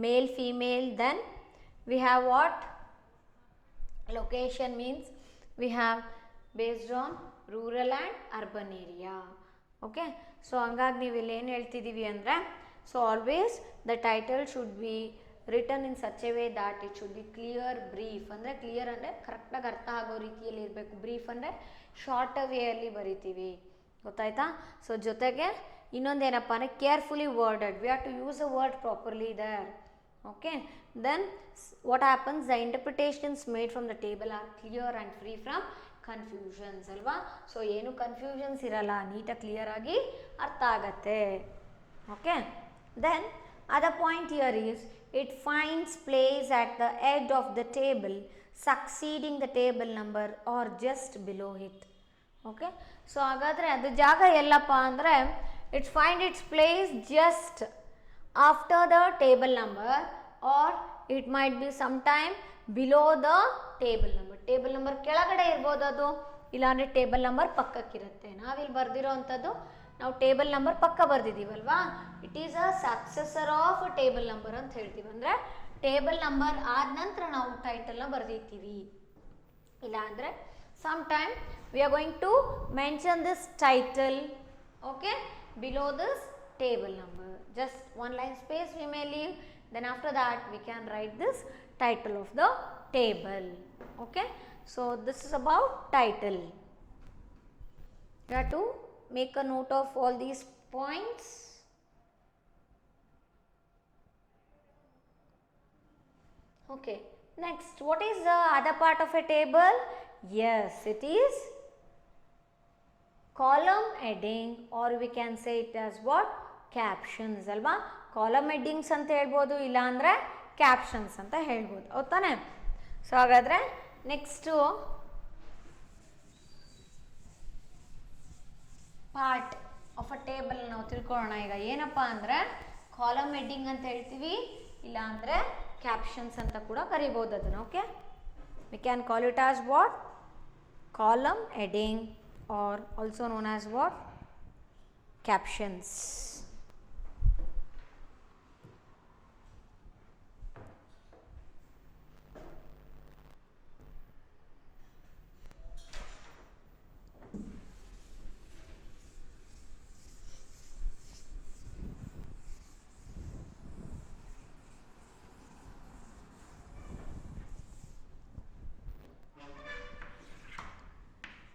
male female, then we have what location means we have based on rural and urban area. Okay, so ಹಂಗಾಗಿ ನೀವು ಇಲ್ಲಿ ಏನು ಹೇಳ್ತಿದ್ದೀವಿ ಅಂದರೆ, so always the title should be return in such A way that it should B clear, brief ಅಂದರೆ clear ಅಂದರೆ ಕರೆಕ್ಟಾಗಿ ಅರ್ಥ ಆಗೋ ರೀತಿಯಲ್ಲಿ ಇರಬೇಕು. ಬ್ರೀಫ್ ಅಂದರೆ ಶಾರ್ಟ್ ವೇಯಲ್ಲಿ ಬರಿತೀವಿ, ಗೊತ್ತಾಯ್ತಾ. ಸೊ ಜೊತೆಗೆ ಇನ್ನೊಂದೇನಪ್ಪ ಅಂದರೆ carefully worded, we have to use a word properly there. Okay, then what happens, the interpretations made from the table are clear and free from confusions ಅಲ್ವಾ. ಸೊ ಏನು ಕನ್ಫ್ಯೂಷನ್ಸ್ ಇರಲ್ಲ, ನೀಟಾಗಿ ಕ್ಲಿಯರ್ ಆಗಿ ಅರ್ಥ ಆಗತ್ತೆ. Okay, then other point here is it finds place at the head of the table succeeding the table number or just below it. Okay, so ಹಾಗಾದರೆ ಅದು ಜಾಗ ಎಲ್ಲಪ್ಪ ಅಂದರೆ it's find its place just after the table number or it might be some time below the table number. Table number ಕೆಳಗಡೆ ಇರ್ಬೋದು ಅದು, ಇಲ್ಲಾಂದರೆ table number ಪಕ್ಕಕ್ಕಿರುತ್ತೆ. ನಾವಿಲ್ಲಿ ಬರೆದಿರೋ ಅಂಥದ್ದು ನಾವು ಟೇಬಲ್ ನಂಬರ್ ಪಕ್ಕ ಬರೆದಿದ್ದೀವಲ್ವಾ, it is a successor of table number ಅಂತ ಹೇಳ್ತೀವಿ. ಅಂದರೆ ಟೇಬಲ್ ನಂಬರ್ ಆದ ನಂತರ ನಾವು ಟೈಟಲ್ನ ಬರೆದಿರ್ತೀವಿ. ಇಲ್ಲ ಅಂದರೆ some time we are going to mention this title, okay, below this table number. Just one line space we may leave, then after that we can write this title of the table. Okay, so this is about title. You have to make a note of all these points. Okay, next, what is the other part of a table? Yes, it is column heading, or we can say it as what, captions ಅಲ್ವಾ. Column headings ಅಂತ ಹೇಳ್ಬೋದು, ಇಲ್ಲ ಅಂದರೆ captions ಅಂತ ಹೇಳ್ಬೋದು, ಹೌದಾನೆ. So ಹಾಗಾದರೆ next part of a table ನಾವು ತಿಳ್ಕೊಳ್ಳೋಣ ಈಗ. ಏನಪ್ಪ ಅಂದರೆ ಕಾಲಮ್ ಹೆಡ್ಡಿಂಗ್ ಅಂತ ಹೇಳ್ತೀವಿ, ಇಲ್ಲ ಅಂದರೆ ಕ್ಯಾಪ್ಷನ್ಸ್ ಅಂತ ಕೂಡ ಕರಿಬೋದು ಅದನ್ನು. Okay, we can call it as what, column heading, or also known as what, captions.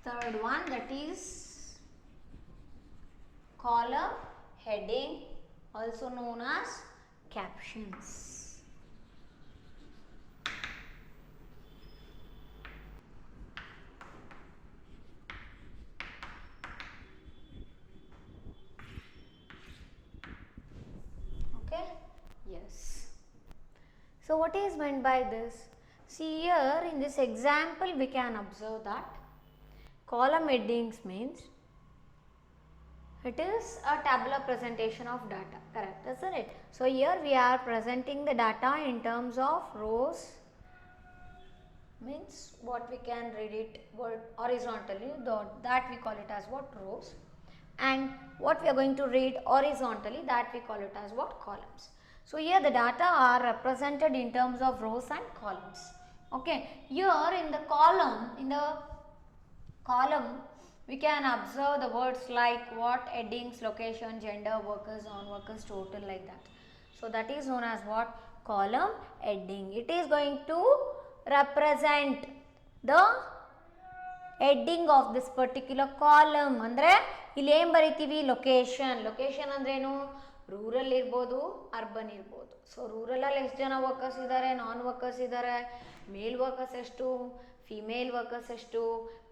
Third one, that is column heading, also known as captions. Okay, yes. So what is meant by this? See here in this example we can observe that column headings means it is a tabular presentation of data, correct, isn't it? So here we are presenting the data in terms of rows means what we can read it horizontally, that we call it as what, rows, and what we are going to read horizontally, that we call it as what, columns. So here the data are represented in terms of rows and columns. Okay, here in the column we can observe the words like what, headings, location, gender, workers, non-workers, total, like that. So that is known as what, column heading. It is going to represent the heading of this particular column. ಅಂದರೆ ಇಲ್ಲಿ ಏನು ಬರಿತೀವಿ, location ಅಂದ್ರೇನು, rural ಇರ್ಬೋದು, urban ಇರ್ಬೋದು. So ರೂರಲಲ್ಲಿ ಎಷ್ಟು ಜನ workers ಇದ್ದಾರೆ, ನಾನ್ ವರ್ಕರ್ಸ್ ಇದ್ದಾರೆ, ಮೇಲ್ ವರ್ಕರ್ಸ್ ಎಷ್ಟು, ಫಿಮೇಲ್ ವರ್ಕರ್ಸ್ ಎಷ್ಟು,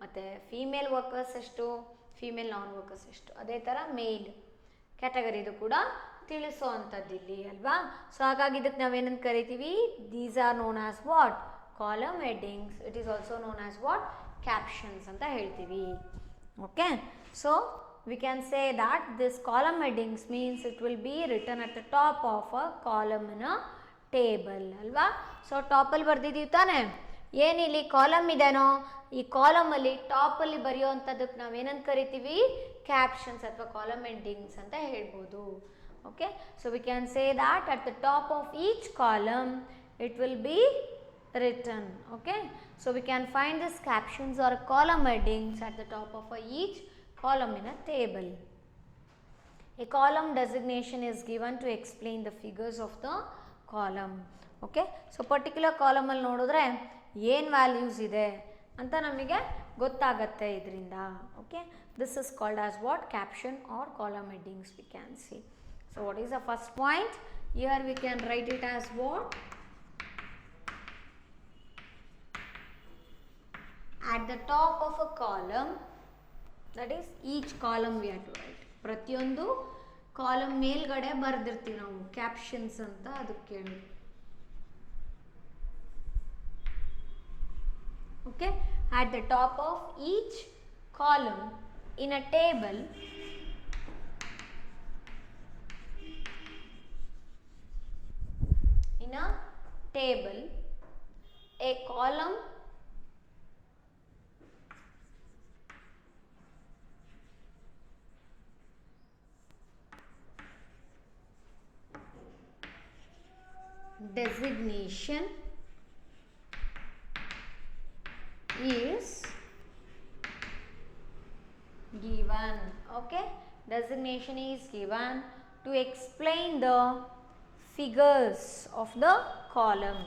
ಮತ್ತು ಫೀಮೇಲ್ ವರ್ಕರ್ಸ್ ಎಷ್ಟು, ಫೀಮೇಲ್ ನಾನ್ ವರ್ಕರ್ಸ್ ಎಷ್ಟು, ಅದೇ ಥರ ಮೇಲ್ ಕ್ಯಾಟಗರಿದು ಕೂಡ ತಿಳಿಸೋ ಅಂಥದ್ದು ಇಲ್ಲಿ ಅಲ್ವಾ. ಸೊ ಹಾಗಾಗಿ ಇದಕ್ಕೆ ನಾವೇನಂತ ಕರಿತೀವಿ, these are known as what, column headings. It is also known as what, captions ಅಂತ ಹೇಳ್ತೀವಿ. Okay, so we can say that this column headings means it will be written at the top of a column in a table ಅಲ್ವಾ. So ಟಾಪಲ್ಲಿ ಬರ್ದಿದ್ದೀವಿ ತಾನೆ, ಏನಿಲ್ಲಿ column ಇದೆನೋ, ಈ ಕಾಲಮಲ್ಲಿ ಟಾಪಲ್ಲಿ ಬರೆಯೋವಂಥದ್ದಕ್ಕೆ ನಾವೇನಂತ ಕರಿತೀವಿ, captions ಅಥವಾ column headings ಅಂತ ಹೇಳ್ಬೋದು. Okay, so we can say that at the top of each column it will be written. Okay, so we can find these captions or column headings at the top of each column in a table. A column designation is given to explain the figures of the column. Okay, so particular column ಅಲ್ಲಿ ನೋಡಿದ್ರೆ ಏನು values ಇದೆ ಅಂತ ನಮಗೆ ಗೊತ್ತಾಗತ್ತೆ ಇದರಿಂದ. Okay, this is called as what, caption or column headings we can see. So what is the first point? Here we can write it as what, at the top of a column, that is each column we have to write. ಪ್ರತಿಯೊಂದು column ಮೇಲ್ಗಡೆ ಬರೆದಿರ್ತೀವಿ ನಾವು captions ಅಂತ, ಅದಕ್ಕೆ ಹೇಳಿ. Okay, at the top of each column in a table, a column designation is given. Okay, designation is given to explain the figures of the column.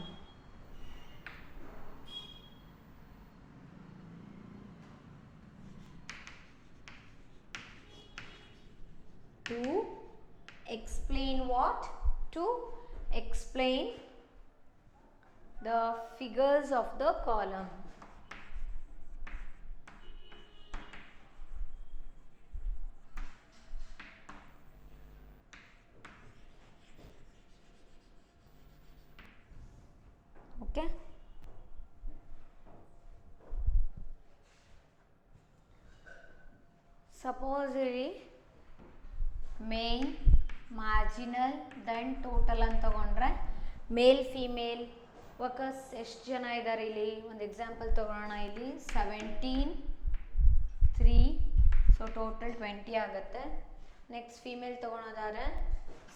To explain what? To explain the figures of the column. Okay, suppose main, marginal, then total ಅಂತ ತಗೊಂಡ್ರೆ, ಮೇಲ್ female workers ಎಷ್ಟು ಜನ ಇದ್ದಾರೆ ಇಲ್ಲಿ, ಒಂದು example ತಗೊಳ್ಳೋಣ. ಇಲ್ಲಿ 17, 3, so total 20 ಆಗುತ್ತೆ. Next female ತಗೊಳೋದಾದ್ರೆ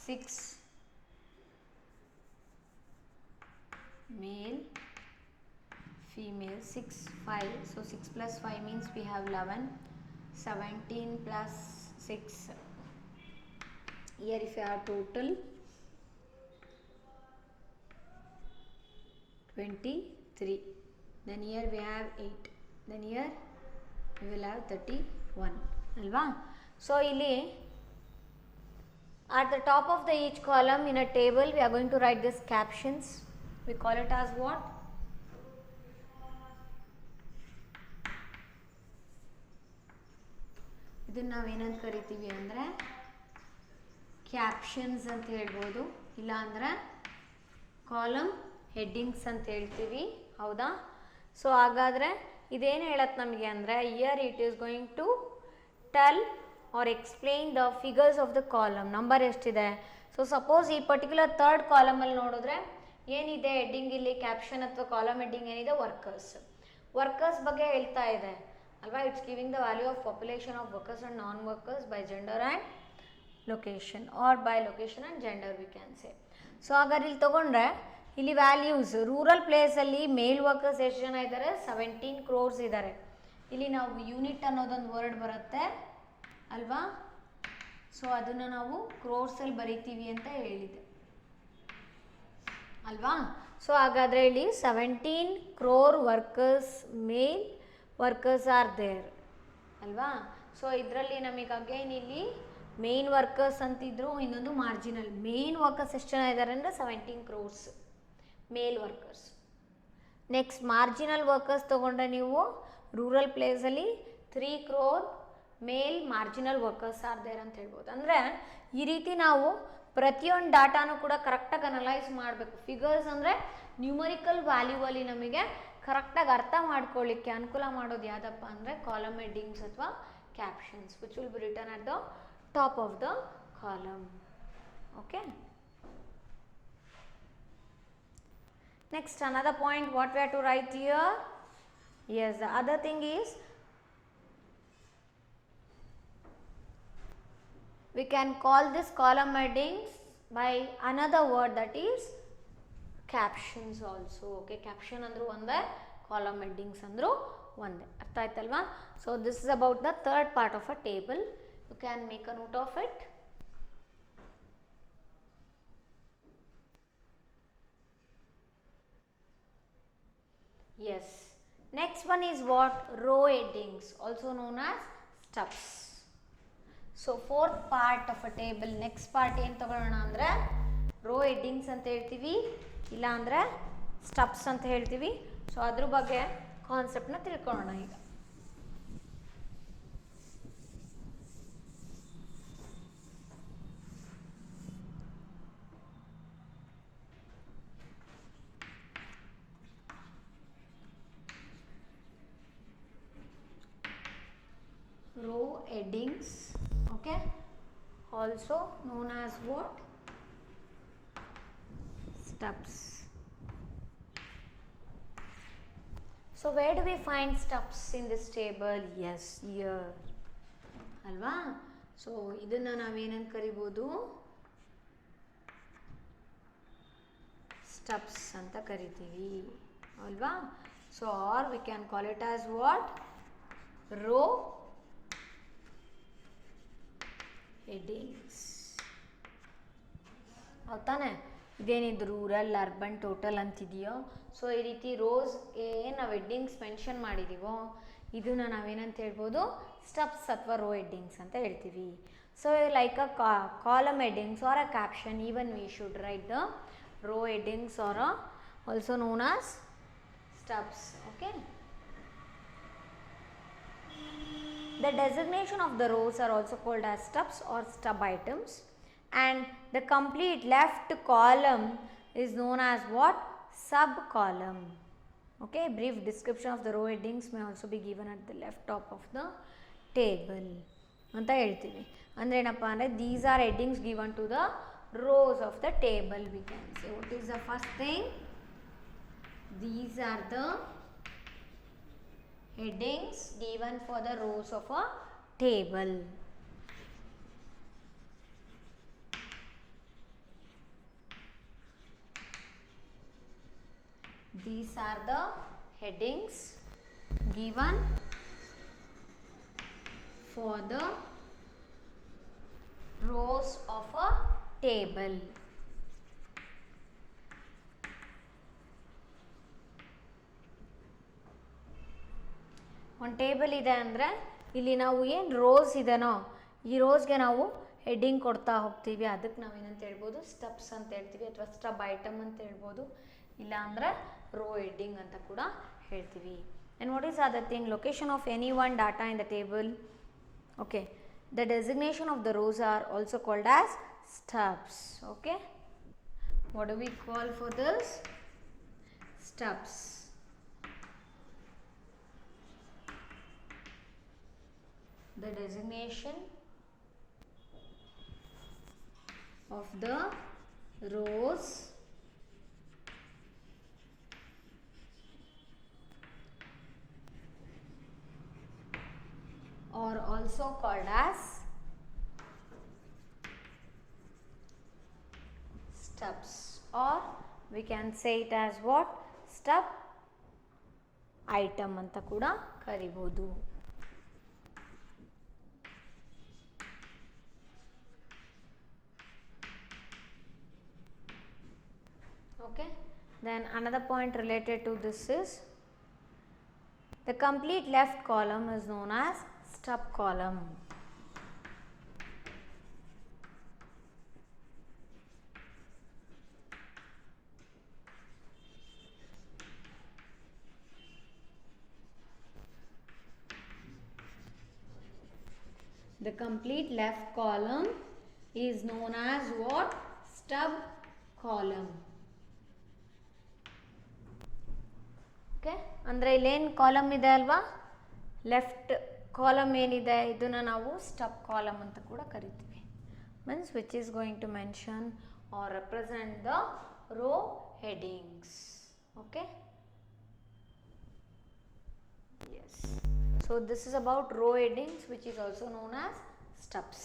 6, mail, female 6, 5, so 6 plus 5 means we have 11, 17 plus 6, here if you have total 23, then here we have 8, then here we will have 31 alva. So ಇಲ್ಲಿ at the top of the each column in a table we are going to write this captions. We call it as what? ಇದನ್ನ ನಾವೇನಂತ ಕರಿತೀವಿ ಅಂದರೆ captions ಅಂತ ಹೇಳ್ಬೋದು, ಇಲ್ಲ ಅಂದರೆ column headings ಅಂತ ಹೇಳ್ತೀವಿ. ಹೌದಾ? ಸೊ ಹಾಗಾದರೆ ಇದೇನು ಹೇಳತ್ತೆ ನಮಗೆ ಅಂದರೆ, here it is going to tell or explain the figures of the column. Number ಎಷ್ಟಿದೆ. ಸೊ ಸಪೋಸ್ ಈ ಪರ್ಟಿಕ್ಯುಲರ್ ಥರ್ಡ್ ಕಾಲಮಲ್ಲಿ ನೋಡಿದ್ರೆ ಏನಿದೆ ಹೆಡ್ಡಿಂಗ್ ಇಲ್ಲಿ ಕ್ಯಾಪ್ಷನ್ ಅಥವಾ ಕಾಲಮ್ ಹೆಡ್ಡಿಂಗ್ ಏನಿದೆ ವರ್ಕರ್ಸ್ ಬಗ್ಗೆ ಹೇಳ್ತಾ ಇದೆ ಅಲ್ವಾ. It's giving the value of population of workers and non workers by gender and location or by location and gender we can say. So ಹಾಗಾದ್ರೆ ಇಲ್ಲಿ ತೊಗೊಂಡ್ರೆ ಇಲ್ಲಿ ವ್ಯಾಲ್ಯೂಸ್ ರೂರಲ್ ಪ್ಲೇಸಲ್ಲಿ ಮೇಲ್ ವರ್ಕರ್ಸ್ ಎಷ್ಟು ಜನ ಇದ್ದಾರೆ 17 crores ಇದ್ದಾರೆ. ಇಲ್ಲಿ ನಾವು ಯೂನಿಟ್ ಅನ್ನೋದೊಂದು ವರ್ಡ್ ಬರುತ್ತೆ ಅಲ್ವಾ. ಸೊ ಅದನ್ನು ನಾವು ಕ್ರೋರ್ಸಲ್ಲಿ ಬರಿತೀವಿ ಅಂತ ಹೇಳಿದೆ ಅಲ್ವಾ. ಸೊ ಹಾಗಾದರೆ ಇಲ್ಲಿ 17 crore workers male workers are there ಅಲ್ವಾ. ಸೊ ಇದರಲ್ಲಿ ನಮಗೆ ಅಗೇನ್ ಇಲ್ಲಿ ಮೇನ್ ವರ್ಕರ್ಸ್ ಅಂತಿದ್ರು, ಇನ್ನೊಂದು ಮಾರ್ಜಿನಲ್. ಮೇನ್ ವರ್ಕರ್ಸ್ ಎಷ್ಟು ಜನ ಇದ್ದಾರೆ ಅಂದರೆ 17 crores male workers. Next marginal workers ತೊಗೊಂಡ್ರೆ ನೀವು ರೂರಲ್ ಪ್ಲೇಸಲ್ಲಿ 3 crore male marginal workers are there ಅಂತ ಹೇಳ್ಬೋದು. ಅಂದರೆ ಈ ರೀತಿ ನಾವು ಪ್ರತಿಯೊಂದು ಡಾಟಾನು ಕೂಡ ಕರೆಕ್ಟಾಗಿ ಅನಲೈಸ್ ಮಾಡಬೇಕು. ಫಿಗರ್ಸ್ ಅಂದರೆ ನ್ಯೂಮರಿಕಲ್ ವ್ಯಾಲ್ಯೂವಲ್ಲಿ ನಮಗೆ ಕರೆಕ್ಟಾಗಿ ಅರ್ಥ ಮಾಡ್ಕೊಳ್ಳಿಕ್ಕೆ ಅನುಕೂಲ ಮಾಡೋದು ಯಾವುದಪ್ಪ ಅಂದರೆ ಕಾಲಮ್ ಹೆಡ್ಡಿಂಗ್ಸ್ ಅಥವಾ captions which will be return at the top of the column. Okay. Next, another point what we have to write here. Yes, the other thing is we can call this column headings by another word, that is captions also. Okay, caption andru onde, column headings andru onde. Artha aithalva. So this is about the third part of a table. You can make a note of it. Yes, next one is what? Row headings, also known as stubs. So fourth part of a table, next part ಏನು ತಗೊಳ್ಳೋಣ ಅಂದರೆ rho headings ಅಂತ ಹೇಳ್ತೀವಿ, ಇಲ್ಲ ಅಂದರೆ stubs ಅಂತ ಹೇಳ್ತೀವಿ. So ಅದ್ರ ಬಗ್ಗೆ ಕಾನ್ಸೆಪ್ಟ್ನ ತಿಳ್ಕೊಳ್ಳೋಣ ಈಗ. Row headings, okay, also known as what? Stubs. So where do we find stubs in this table? Yes, here alva. So idanna navu ಏನಂತ ಕರಿಬಹುದು? Stubs ಅಂತ ಕರಿತೀವಿ ಅಲ್ವಾ. So or we can call it as what? Row headings. ಹೌದಾನೆ? ಇದೇನಿದು rural urban total ಅಂತಿದೆಯೋ. So ಈ ರೀತಿ ರೋಸ್ ಏನು ನಾವು ಹೆಡ್ಡಿಂಗ್ಸ್ ಮೆನ್ಷನ್ ಮಾಡಿದ್ದೀವೋ ಇದನ್ನು ನಾವೇನಂತ ಹೇಳ್ಬೋದು? ಸ್ಟಬ್ಸ್ ಅಥವಾ ರೋ ಹೆಡ್ಡಿಂಗ್ಸ್ ಅಂತ ಹೇಳ್ತೀವಿ. So like a column headings or a caption, even we should write the row headings are also known as stubs. Okay. The designation of the rows are also called as stubs or stub items, and the complete left column is known as what? Sub column. Okay, brief description of the row headings may also be given at the left top of the table anta heltivi. Andre enappa andre these are headings given to the rows of the table. We can say what is the first thing? These are the headings given for the rows of a table. These are the headings given for the rows of a table. ಒಂದು table ಇದೆ ಅಂದರೆ ಇಲ್ಲಿ ನಾವು ಏನು rose ಇದೆನೋ ಈ ರೋಸ್ಗೆ ನಾವು heading ಕೊಡ್ತಾ ಹೋಗ್ತೀವಿ. ಅದಕ್ಕೆ ನಾವೇನಂತ ಹೇಳ್ಬೋದು? ಸ್ಟಬ್ಸ್ ಅಂತ ಹೇಳ್ತೀವಿ ಅಥವಾ ಸ್ಟಬ್ ಐಟಮ್ ಅಂತ ಹೇಳ್ಬೋದು, ಇಲ್ಲ ಅಂದರೆ ರೋ ಹೆಡ್ಡಿಂಗ್ ಅಂತ ಕೂಡ ಹೇಳ್ತೀವಿ. And what is other thing? Location of any one data in the table. Okay, the designation of the rose are also called as stubs. Okay, what do we call for this? Stubs. The designation of the rows also called as stubs, or we can say it as what? Stub item anta kuda karibodu. Okay, then another point related to this is the complete left column is known as stub column. The complete left column is known as what? Stub column. Okay, ಅಂದರೆ ಇಲ್ಲೇನು column ಇದೆ ಅಲ್ವಾ, left column ಏನಿದೆ ಇದನ್ನು ನಾವು stub column ಅಂತ ಕೂಡ ಕರಿತೀವಿ. Means which is going to mention or represent the row headings. Okay, yes, so this is about row headings, which is also known as stubs.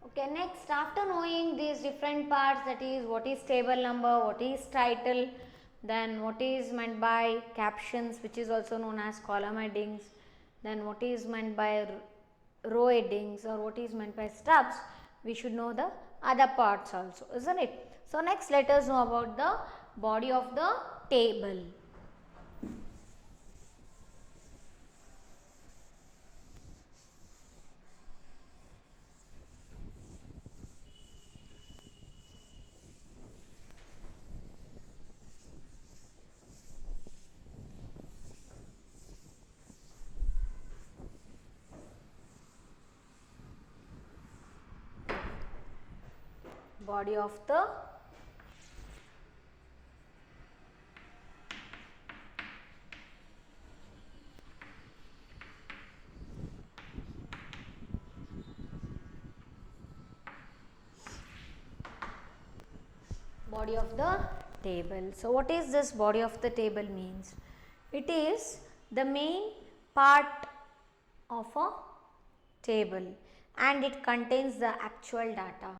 Okay, next, after knowing these different parts, that is what is table number, what is title, then what is meant by captions, which is also known as column headings, then what is meant by row headings, or what is meant by stubs, we should know the other parts also, isn't it? So next, let us know about the body of the table. Body of the body of the table. So what is this body of the table means? It is the main part of a table and it contains the actual data.